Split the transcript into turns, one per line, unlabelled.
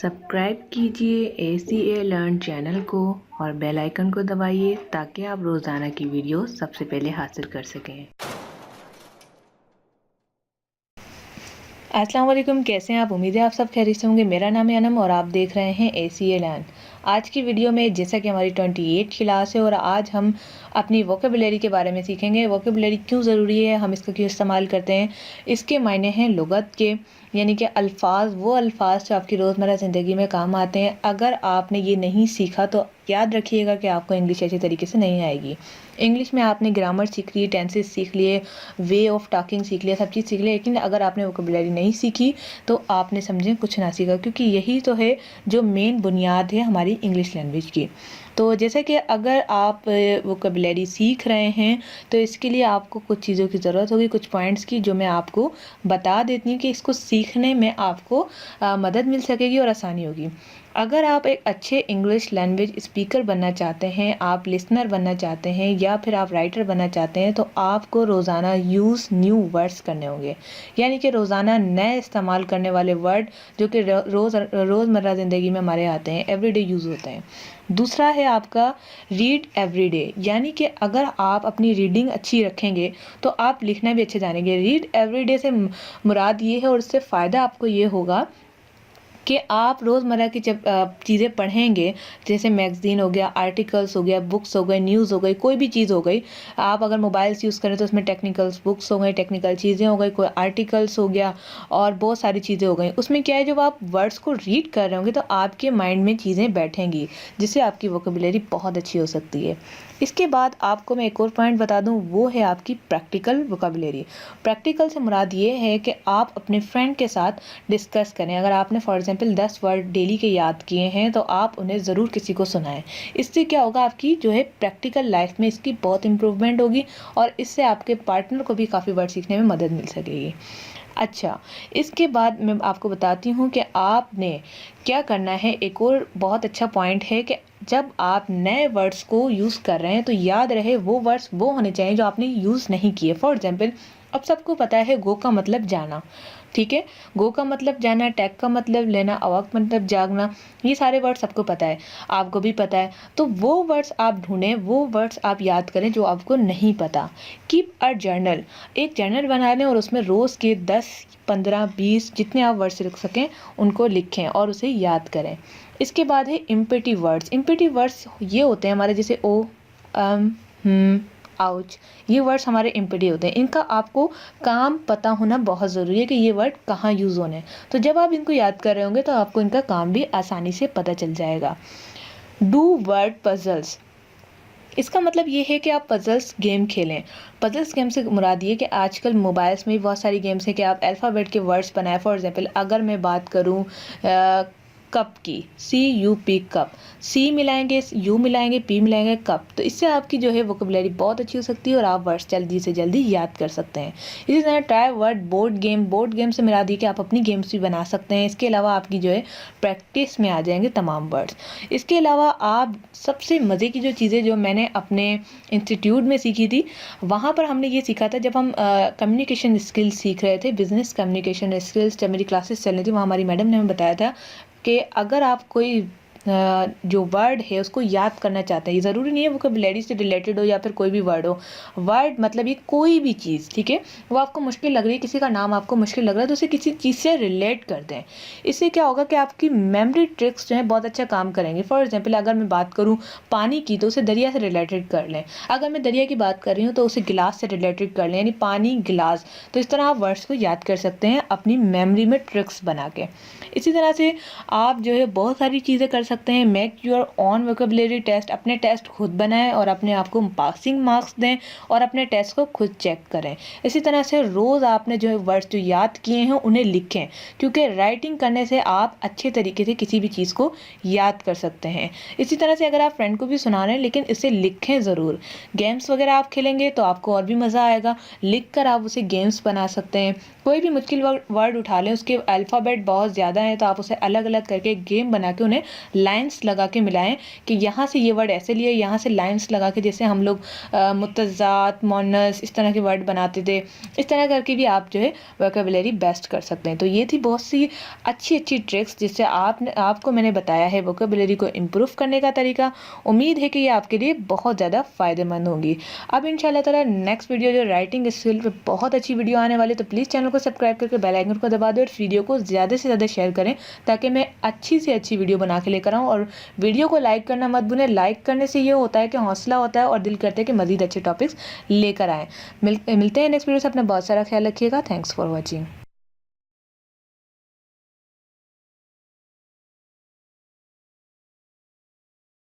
Subscribe कीजिए ACA learn channel को और बेल आइकन को दबाइए ताकि आप रोज़ाना की वीडियो सबसे पहले हासिल कर सकें।
अस्सलाम वालेकुम, कैसे हैं आप? उम्मीद है आप सब खैरियत से होंगे। मेरा नाम है अनम और आप देख रहे हैं ACA लर्न। आज की वीडियो में जैसा कि हमारी 28 क्लास है और आज हम अपनी वोकेबुलरी के बारे में सीखेंगे। वोकेबुलरी क्यों ज़रूरी है, हम इसका क्यों इस्तेमाल करते हैं, इसके मायने हैं लुगत के, यानी कि अल्फाज, वो अल्फाज जो आपकी रोज़मर्रा ज़िंदगी में काम आते हैं। अगर आपने ये नहीं सीखा तो याद रखिएगा कि आपको इंग्लिश अच्छे तरीके से नहीं आएगी। इंग्लिश में आपने ग्रामर सीख ली, टेंसेस सीख लिए, वे ऑफ टॉकिंग सीख लिया, सब चीज़ सीख लिया, लेकिन अगर आपने वोकेबुलरी नहीं सीखी तो आपने समझें कुछ ना सीखा, क्योंकि यही तो है जो मेन बुनियाद है हमारी इंग्लिश लैंग्वेज की। तो जैसे कि अगर आप वोकेबुलरी सीख रहे हैं तो इसके लिए आपको कुछ चीज़ों की ज़रूरत होगी, कुछ पॉइंट्स की, जो मैं आपको बता देती हूँ कि इसको सीखने में आपको मदद मिल सकेगी और आसानी होगी। अगर आप एक अच्छे इंग्लिश लैंग्वेज स्पीकर बनना चाहते हैं, आप लिसनर बनना चाहते हैं या फिर आप राइटर बनना चाहते हैं, तो आपको रोज़ाना यूज़ न्यू वर्ड्स करने होंगे, यानी कि रोज़ाना नए इस्तेमाल करने वाले वर्ड जो कि रोज़मर्रा ज़िंदगी में हमारे आते हैं, एवरीडे यूज़ होते हैं। दूसरा है आपका रीड एवरीडे, यानी कि अगर आप अपनी रीडिंग अच्छी रखेंगे तो आप लिखना भी अच्छे जानेंगे। रीड एवरीडे से मुराद ये है और इससे फ़ायदा आपको ये होगा कि आप रोज़मर्रा की जब चीज़ें पढ़ेंगे, जैसे मैगज़ीन हो गया, आर्टिकल्स हो गया, बुक्स हो गए, न्यूज़ हो गई, कोई भी चीज़ हो गई। आप अगर मोबाइल्स यूज़ करें तो उसमें टेक्निकल्स बुक्स हो गई, टेक्निकल चीज़ें हो गई, कोई आर्टिकल्स हो गया और बहुत सारी चीज़ें हो गई। उसमें क्या है, जब आप वर्ड्स को रीड कर रहे होंगे तो आपके माइंड में चीज़ें बैठेंगी, जिससे आपकी वोकेबुलरी बहुत अच्छी हो सकती है। इसके बाद आपको मैं एक और पॉइंट बता दूं, वो है आपकी प्रैक्टिकल वोकेबुलरी। प्रैक्टिकल से मुराद ये है कि आप अपने फ्रेंड के साथ डिस्कस करें। अगर आपने फॉर एग्जांपल 10 वर्ड डेली के याद किए हैं तो आप उन्हें ज़रूर किसी को सुनाएं। इससे क्या होगा, आपकी जो है प्रैक्टिकल लाइफ में इसकी बहुत इंप्रूवमेंट होगी और इससे आपके पार्टनर को भी काफ़ी वर्ड सीखने में मदद मिल सकेगी। अच्छा, इसके बाद मैं आपको बताती हूँ कि आपने क्या करना है। एक और बहुत अच्छा पॉइंट है कि जब आप नए वर्ड्स को यूज़ कर रहे हैं तो याद रहे वो वर्ड्स वो होने चाहिए जो आपने यूज़ नहीं किए। फॉर एग्जांपल, अब सबको पता है गो का मतलब जाना, ठीक है। गो का मतलब जाना, टैग का मतलब लेना, अवक मतलब जागना, ये सारे वर्ड सबको पता है, आपको भी पता है। तो वो वर्ड्स आप ढूंढें, वो वर्ड्स आप याद करें जो आपको नहीं पता। कीप अ जर्नल, एक जर्नल बना लें और उसमें रोज़ के 10, 15, 20 जितने आप वर्ड्स लिख सकें उनको लिखें और उसे याद करें। इसके बाद है इम्पेटिव वर्ड्स। इम्पेटिव वर्ड्स ये होते हैं हमारे, जैसे ओ, आउच, ये वर्ड्स हमारे इम्पेटिव होते हैं। इनका आपको काम पता होना बहुत ज़रूरी है कि ये वर्ड कहाँ यूज़ होने हैं। तो जब आप इनको याद कर रहे होंगे तो आपको इनका काम भी आसानी से पता चल जाएगा। डू वर्ड पजल्स, इसका मतलब ये है कि आप पजल्स गेम खेलें। पजल्स गेम से मुराद ये कि आजकल मोबाइल्स में भी बहुत सारी गेम्स हैं कि आप अल्फ़ाबेट के वर्ड्स बनाएं। फॉर एग्जांपल, अगर मैं बात करूँ कप की, CUP कप, सी मिलाएंगे, यू मिलाएंगे, पी मिलाएंगे, कप, तो इससे आपकी जो है वोकेबुलरी बहुत अच्छी हो सकती है और आप वर्ड्स जल्दी से जल्दी याद कर सकते हैं। इसी तरह try word board game, board game से मुराद ये कि आप अपनी गेम्स भी बना सकते हैं। इसके अलावा आपकी जो है प्रैक्टिस में आ जाएंगे तमाम वर्ड्स। इसके अलावा आप सबसे मज़े की जो चीज़ें जो मैंने अपने इंस्टीट्यूट में सीखी थी, वहाँ पर हमने ये सीखा था जब हम कम्युनिकेशन स्किल्स सीख रहे थे, बिजनेस कम्युनिकेशन स्किल्स, जब मेरी क्लासेस चल रही थी वहाँ हमारी मैडम ने हमें बताया था कि अगर आप कोई जो वर्ड है उसको याद करना चाहते हैं, ये ज़रूरी नहीं है वोकेबुलरी से रिलेटेड हो या फिर कोई भी वर्ड हो। वर्ड मतलब ये कोई भी चीज़, ठीक है, वो आपको मुश्किल लग रही है, किसी का नाम आपको मुश्किल लग रहा है, तो उसे किसी चीज़ से रिलेट कर दें। इससे क्या होगा कि आपकी मेमोरी ट्रिक्स जो है बहुत अच्छा काम करेंगे। फॉर एग्जाम्पल, अगर मैं बात करूँ पानी की तो उसे दरिया से रिलेटेड कर लें। अगर मैं दरिया की बात कर रही हूँ तो उसे गिलास से रिलेटेड कर लें, यानी पानी गिलास। तो इस तरह आप वर्ड्स को याद कर सकते हैं अपनी मेमोरी में ट्रिक्स बना के। इसी तरह से आप जो है बहुत सारी चीज़ें कर सकते हैं। Make your own vocabulary test, अपने टेस्ट खुद बनाएं और अपने आप को पासिंग मार्क्स दें और अपने टेस्ट को खुद चेक करें। इसी तरह से रोज़ आपने जो है वर्ड्स जो याद किए हैं उन्हें लिखें, क्योंकि राइटिंग करने से आप अच्छे तरीके से किसी भी चीज़ को याद कर सकते हैं। इसी तरह से अगर आप फ्रेंड को भी सुना रहे हैं लेकिन इसे लिखें ज़रूर। गेम्स वगैरह आप खेलेंगे तो आपको और भी मज़ा आएगा, लिख कर आप उसे गेम्स बना सकते हैं। कोई भी मुश्किल वर्ड उठा लें, उसके अल्फ़ाबेट बहुत ज़्यादा हैं तो आप उसे अलग अलग करके गेम बना के उन्हें लाइंस लगा के मिलाएं कि यहाँ से ये वर्ड ऐसे लिए, यहाँ से लाइंस लगा के, जैसे हम लोग मुतज़ात, मोनस, इस तरह के वर्ड बनाते थे, इस तरह करके भी आप जो है वोकेबुलरी बेस्ट कर सकते हैं। तो ये थी बहुत सी अच्छी अच्छी ट्रिक्स जिससे आपको मैंने बताया है वोकेबुलरी को इम्प्रूव करने का तरीका। उम्मीद है कि ये आपके लिए बहुत ज़्यादा फ़ायदेमंद होंगी। अब इंशाल्लाह ताला नेक्स्ट वीडियो जो राइटिंग स्किल पे बहुत अच्छी वीडियो आने वाली, तो प्लीज़ चैनल को सब्सक्राइब करके बेल आइकन को दबा दें और वीडियो को ज़्यादा से ज़्यादा शेयर करें ताकि मैं अच्छी से अच्छी वीडियो बना के लेकर आऊँ। और वीडियो को लाइक करना मत भूलें, लाइक करने से ये होता है कि हौसला होता है और दिल करता है कि मज़ीद अच्छे टॉपिक्स लेकर आएँ। मिलते हैं नेक्स्ट वीडियो से। अपना बहुत सारा ख्याल रखिएगा। Thanks for watching.